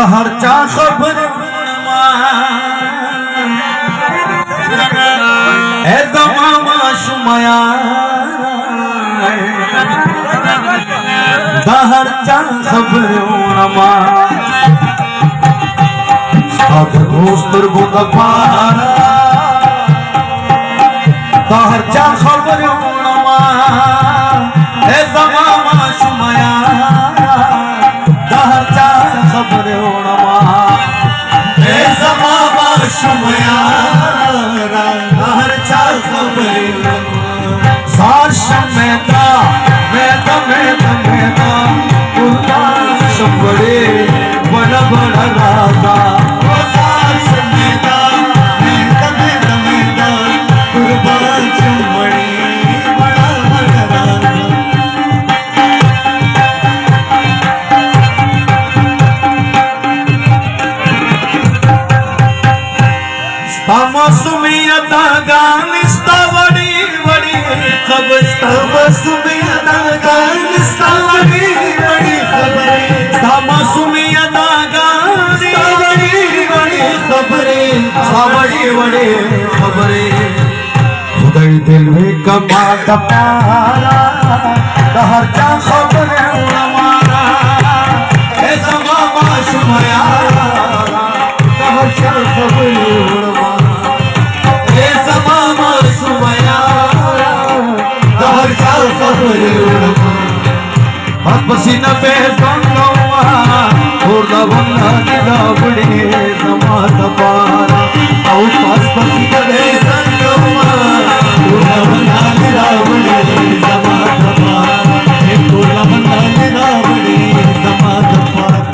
हरचा खबर शुमया हरचा खबर दोस्तर बुदपारा हरचा खबर शुमया हरचा खबर शुमया हरचा खबर साश मेदा मेदा मेदा मेदा कुर्बान शंबड़े बड़ा बड़ा राजा साश मेदा मेदा मेदा मेदा कुर्बान शंबड़े बड़ा बड़ा राजा तमसुमियता गानिस्ता बड़ी बड़ी खबर तमसुमियता गानिस्ता बड़ी बड़ी खबर तमसुमियता गानिस्ता बड़ी बड़ी खबरें बड़ी बड़ी खबरें खुदाई दिल में कमाता प्यारा हरचा खबर हमारा ए समामा शुमया हरचा खबर पसीना पे संगवा होरदा बंदा निदा बड़े समात पारा औ पास पसीना पे संगवा होरदा बंदा निदा बड़े समात पारा एक होरदा बंदा निदा बड़े समात पारा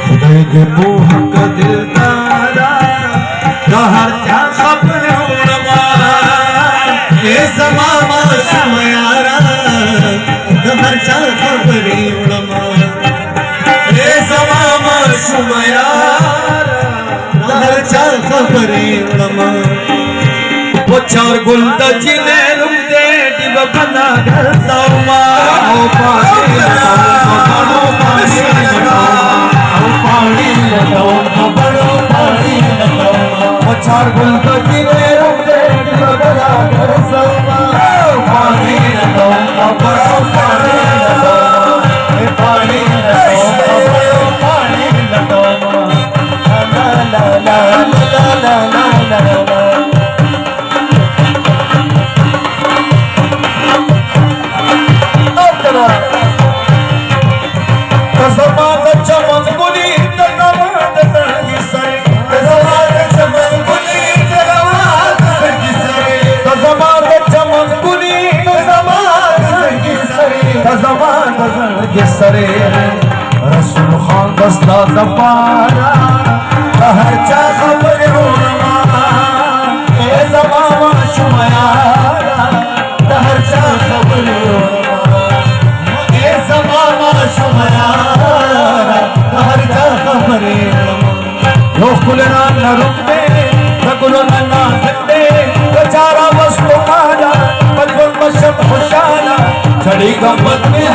खुदे मोह का दिल तारा हरचा खबर ये समामा शुमयारा हरचा खबर ये समामा शुमयारा हरचा खबर वो चार गुलदा जिले रुंदे दिव बना घर सामा ओ पानी लगाओ पानी लगाओ चार गुलदा जिले रुंदे दिव बना घर सामा ओ पानी लगाओ पानी लगाओ पानी लगाओ पानी लगाओ ला ला ला ला ला ला ला सरे रसूल खान दस्ता दपारा हरचा खबर ए समामा शुमयारा हरचा खबर ए समामा शुमयारा हरचा खबर यो कुलना नरुंदे रकुलना ना धंदे बेचारा वस्तु मारा बचपन बशम खुशाला छड़ी गम्मत में